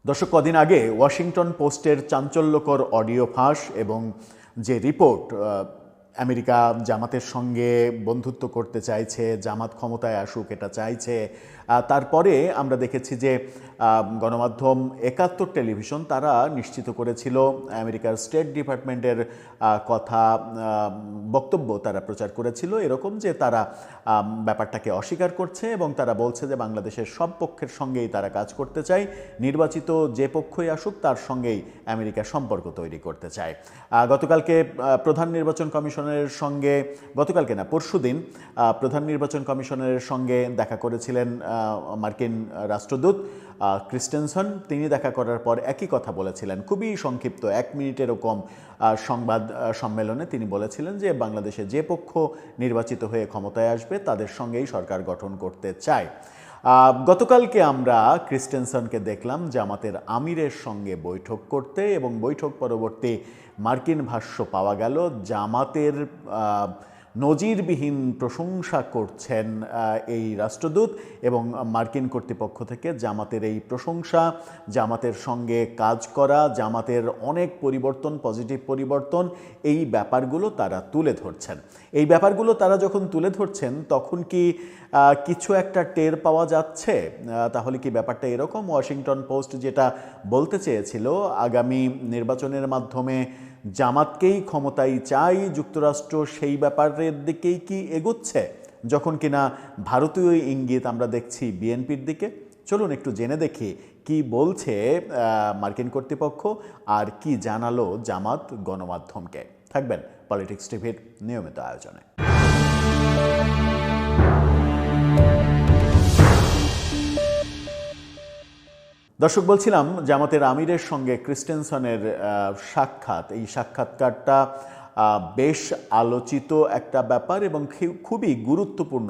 দর্শক, কদিন আগে ওয়াশিংটন পোস্টের চাঞ্চল্যকর অডিও ফাঁস এবং যে রিপোর্ট আমেরিকা জামাতের সঙ্গে বন্ধুত্ব করতে চাইছে, জামাত ক্ষমতায় আসুক এটা চাইছে, তারপরে আমরা দেখেছি যে গণমাধ্যম ৭১ টেলিভিশন তারা নিশ্চিত করেছিল আমেরিকার স্টেট ডিপার্টমেন্টের কথা, বক্তব্য তারা প্রচার করেছিল এরকম যে তারা ব্যাপারটাকে অস্বীকার করছে এবং তারা বলছে যে বাংলাদেশের সব পক্ষের সঙ্গেই তারা কাজ করতে চায়, নির্বাচিত যে পক্ষই আসুক তার সঙ্গেই আমেরিকা সম্পর্ক তৈরি করতে চায়। গতকালকে প্রধান নির্বাচন কমিশনের সঙ্গে, গতকালকে না পরশুদিন প্রধান নির্বাচন কমিশনের সঙ্গে দেখা করেছিলেন মার্কিন রাষ্ট্রদূত ক্রিস্টেনসন। তিনি দেখা করার পর একই কথা বলেছিলেন, খুবই সংক্ষিপ্ত ১ মিনিটের কম সংবাদ সম্মেলনে তিনি বলেছিলেন যে বাংলাদেশে যে পক্ষ নির্বাচিত হয়ে ক্ষমতায় আসবে তাদের সঙ্গেই সরকার গঠন করতে চায়। গতকালকে আমরা ক্রিস্টেনসনকে দেখলাম জামাতের আমিরের সঙ্গে বৈঠক করতে এবং বৈঠক পরবর্তী মার্কিন ভাষ্য পাওয়া গেল জামাতের নজিরবিহীন প্রশংসা করছেন এই রাষ্ট্রদূত এবং মার্কিন কর্তৃপক্ষ থেকে জামাতের এই প্রশংসা, জামাতের সঙ্গে কাজ করা, জামাতের অনেক পরিবর্তন, পজিটিভ পরিবর্তন, এই ব্যাপারগুলো তারা তুলে ধরছেন। এই ব্যাপারগুলো তারা যখন তুলে ধরছেন তখন কি কিছু একটা টের পাওয়া যাচ্ছে? তাহলে কি ব্যাপারটা এরকম? ওয়াশিংটন পোস্ট যেটা বলতে চেয়েছিল আগামী নির্বাচনের মাধ্যমে জামাতকেই ক্ষমতায় চাই যুক্তরাষ্ট্র, সেই ব্যাপারের দিকেই কি এগোচ্ছে, যখন কিনা ভারতীয় ইঙ্গিত আমরা দেখছি বিএনপির দিকে? চলুন একটু জেনে দেখি কি বলছে মার্কিন কর্তৃপক্ষ আর কি জানালো জামাত গণমাধ্যমকে। থাকবেন পলিটিক্স টিভির নিয়মিত আয়োজনে। দর্শক, বলছিলাম জামাতের আমিরের সঙ্গে ক্রিস্টেনসনের সাক্ষাৎ, এই সাক্ষাৎকারটা বেশ আলোচিত একটা ব্যাপার এবং খুবই গুরুত্বপূর্ণ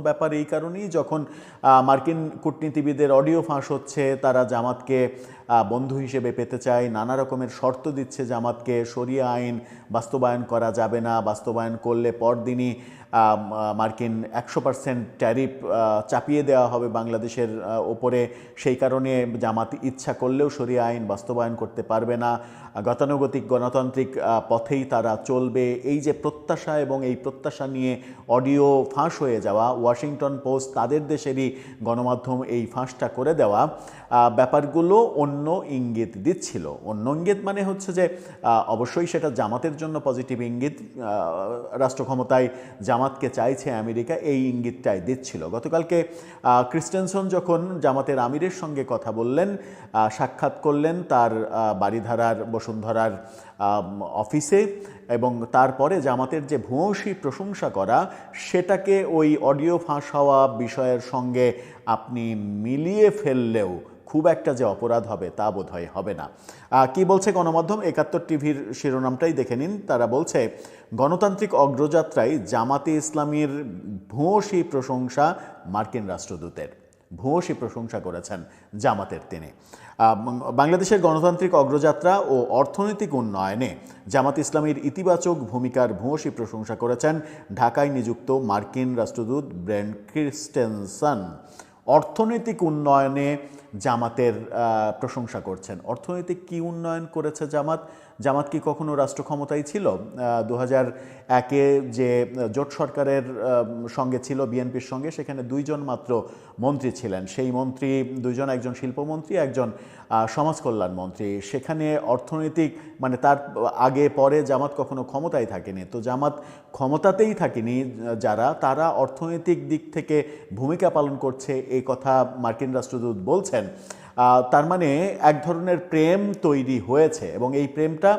ব্যাপার এই কারণেই, যখন মার্কিন কূটনীতিবিদের অডিও ফাঁস হচ্ছে, তারা জামাতকে বন্ধু হিসেবে পেতে চায়, নানা রকমের শর্ত দিচ্ছে জামাতকে, শরিয়া আইন বাস্তবায়ন করা যাবে না, বাস্তবায়ন করলে পরদিনই মার্কিন ১০০% ট্যারিফ চাপিয়ে দেওয়া হবে বাংলাদেশের ওপরে, সেই কারণে জামাত ইচ্ছা করলেও শরিয়া আইন বাস্তবায়ন করতে পারবে না, গতানুগতিক গণতান্ত্রিক পথেই তারা চলবে। এই যে প্রত্যাশা এবং এই প্রত্যাশা নিয়ে অডিও ফাঁস হয়ে যাওয়া, ওয়াশিংটন পোস্ট তাদের দেশেরই গণমাধ্যম এই ফাঁসটা করে দেওয়া, ব্যাপারগুলো অন্য ইঙ্গিত দিচ্ছিল। অন্য ইঙ্গিত মানে হচ্ছে যে অবশ্যই সেটা জামাতের জন্য পজিটিভ ইঙ্গিত, রাষ্ট্র ক্ষমতায় জামাতকে চাইছে আমেরিকা, এই ইঙ্গিতটাই দিচ্ছিল। গতকালকে ক্রিস্টেনসন যখন জামাতের আমিরের সঙ্গে কথা বললেন, সাক্ষাৎ করলেন তার বারিধারার বসুন্ধরার অফিসে, এবং তারপরে জামাতের যে ভূয়সী প্রশংসা করা, সেটাকে ওই অডিও ফাঁস হওয়া বিষয়ের সঙ্গে আপনি মিলিয়ে ফেললেও খুব একটা যে অপরাধ হবে তা বোধহয় হবে না। কি বলছে গণমাধ্যম? ৭১ টিভির শিরোনামটাই দেখে নিন। তারা বলছে, গণতান্ত্রিক অগ্রযাত্রায় জামাতে ইসলামীর ভূয়সী প্রশংসা মার্কিন রাষ্ট্রদূতের। ভূয়সী প্রশংসা করেছেন জামাতের তিনি। বাংলাদেশের গণতান্ত্রিক অগ্রযাত্রা ও অর্থনৈতিক উন্নয়নে জামাত ইসলামীর ইতিবাচক ভূমিকার ভূয়সী প্রশংসা করেছেন ঢাকায় নিযুক্ত মার্কিন রাষ্ট্রদূত ব্রেন্ট ক্রিস্টেনসন। অর্থনৈতিক উন্নয়নে জামাতের প্রশংসা করছেন। অর্থনৈতিক কি উন্নয়ন করেছে জামাত? জামাত কি কখনো রাষ্ট্র ক্ষমতায় ছিল? ২০০১-এ যে জোট সরকারের সঙ্গে ছিল বিএনপির সঙ্গে, সেখানে ২ জন মাত্র মন্ত্রী ছিলেন। সেই মন্ত্রী ২ জন, একজন শিল্পমন্ত্রী, একজন সমাজ কল্যাণ মন্ত্রী। সেখানে অর্থনৈতিক মানে তার আগে পরে জামাত কখনো ক্ষমতায় থাকেনি। তো জামাত ক্ষমতাতেই থাকেনি যারা, তারা অর্থনৈতিক দিক থেকে ভূমিকা পালন করছে, এই কথা মার্কিন রাষ্ট্রদূত বলছেন। তার মানে এক ধরনের প্রেম তৈরি হয়েছে এবং এই প্রেমটা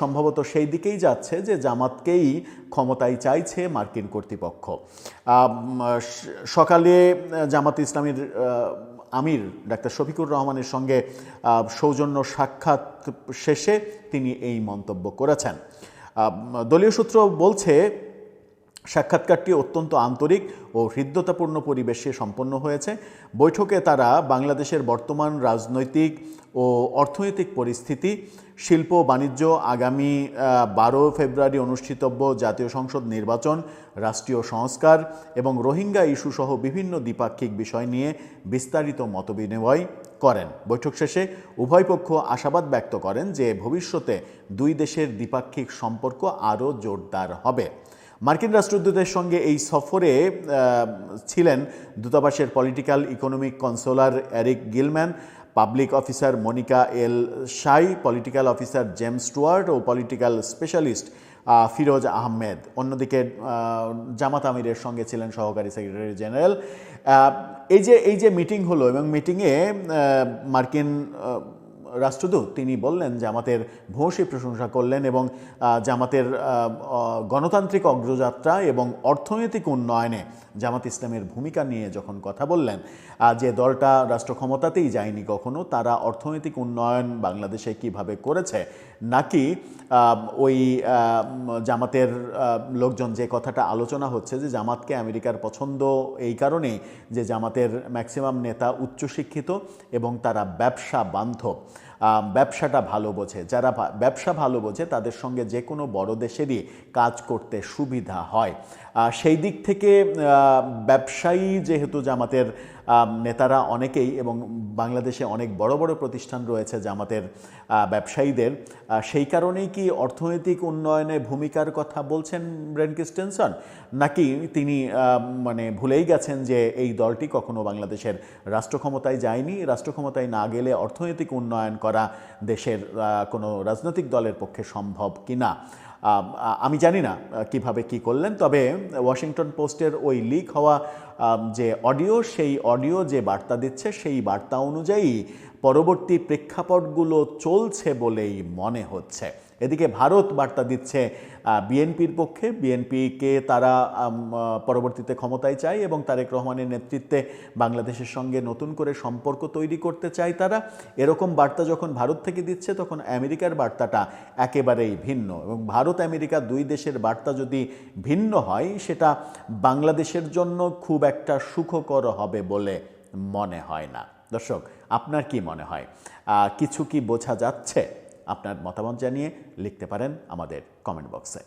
সম্ভবত সেই দিকেই যাচ্ছে যে জামাতকেই ক্ষমতায় চাইছে মার্কিন কর্তৃপক্ষ। সকালে জামাত ইসলামীর আমির ডাক্তার শফিকুর রহমানের সঙ্গে সৌজন্য সাক্ষাৎ শেষে তিনি এই মন্তব্য করেছেন। দলীয় সূত্র বলছে, সাক্ষাৎকারটি অত্যন্ত আন্তরিক ও হৃদ্যতাপূর্ণ পরিবেশে সম্পন্ন হয়েছে। বৈঠকে তারা বাংলাদেশের বর্তমান রাজনৈতিক ও অর্থনৈতিক পরিস্থিতি, শিল্প বাণিজ্য, আগামী 12 ফেব্রুয়ারি অনুষ্ঠিতব্য জাতীয় সংসদ নির্বাচন, রাষ্ট্রীয় সংস্কার এবং রোহিঙ্গা ইস্যুসহ বিভিন্ন দ্বিপাক্ষিক বিষয় নিয়ে বিস্তারিত মতবিনিময় করেন। বৈঠক শেষে উভয় পক্ষ আশাবাদ ব্যক্ত করেন যে ভবিষ্যতে দুই দেশের দ্বিপাক্ষিক সম্পর্ক আরও জোরদার হবে। মার্কিন রাষ্ট্রদূতের সঙ্গে এই সফরে ছিলেন দূতাবাসের political economic consular Eric Gillman, public officer Monica L Shai, political officer James Stuart ও পলিটিক্যাল স্পেশালিস্ট ফিরোজ আহমেদ। অন্যদিকে জামাত আমিরের সঙ্গে ছিলেন সহকারী সেক্রেটারি জেনারেল। এই যে মিটিং হলো এবং মিটিংয়ে মার্কিন রাষ্ট্রদূত তিনি বললেন, জামাতের ভূয়সী প্রশংসা করলেন এবং জামাতের গণতান্ত্রিক অগ্রযাত্রা এবং অর্থনৈতিক উন্নয়নে জামাত ইসলামের ভূমিকা নিয়ে যখন কথা বললেন, যে দলটা রাষ্ট্র ক্ষমতাতেই যায়নি কখনো, তারা অর্থনৈতিক উন্নয়ন বাংলাদেশে কিভাবে করেছে, নাকি ওই জামাতের লোকজন যে কথাটা আলোচনা হচ্ছে যে জামাতকে আমেরিকার পছন্দ এই কারণেই যে জামাতের ম্যাক্সিমাম নেতা উচ্চশিক্ষিত এবং তারা ব্যবসা বান্ধব, ব্যবসাটা ভালো বোঝে। যারা ব্যবসা ভালো বোঝে তাদের সঙ্গে যে কোনো বড় দেশেরই কাজ করতে সুবিধা হয়। সেই দিক থেকে ব্যবসায়ী যেহেতু জামাতের নেতারা অনেকেই, এবং বাংলাদেশে অনেক বড় বড় প্রতিষ্ঠান রয়েছে জামাতের ব্যবসায়ীদের, সেই কারণেই কি অর্থনৈতিক উন্নয়নে ভূমিকার কথা বলছেন ব্রেন ক্রিস্টেনসন, নাকি তিনি মানে ভুলেই গেছেন যে এই দলটি কখনো বাংলাদেশের রাষ্ট্র ক্ষমতায় যায়নি, রাষ্ট্র ক্ষমতায় না গেলে অর্থনৈতিক উন্নয়ন করা দেশের কোনো রাজনৈতিক দলের পক্ষে সম্ভব কিনা। আমি জানি না কিভাবে কি করলেন, তবে ওয়াশিংটন পোস্টের ওই লিক হওয়া যে অডিও, সেই অডিও যে বার্তা দিচ্ছে সেই বার্তা অনুযায়ী পরবর্তী প্রেক্ষাপটগুলো চলছে বলেই মনে হচ্ছে। এদিকে ভারত বার্তা দিচ্ছে বিএনপির পক্ষে, বিএনপিকে তারা পরবর্তীতে ক্ষমতায় চায় এবং তারেক রহমানের নেতৃত্বে বাংলাদেশের সঙ্গে নতুন করে সম্পর্ক তৈরি করতে চায় তারা। এরকম বার্তা যখন ভারত থেকে দিচ্ছে তখন আমেরিকার বার্তাটা একেবারেই ভিন্ন, এবং ভারত আমেরিকা দুই দেশের বার্তা যদি ভিন্ন হয় সেটা বাংলাদেশের জন্য খুব একটা সুখকর হবে বলে মনে হয় না। দর্শক, আপনার কি মনে হয়? কিছু কি বোঝা যাচ্ছে? আপনার মতামত জানিয়ে লিখতে পারেন আমাদের কমেন্ট বক্সে।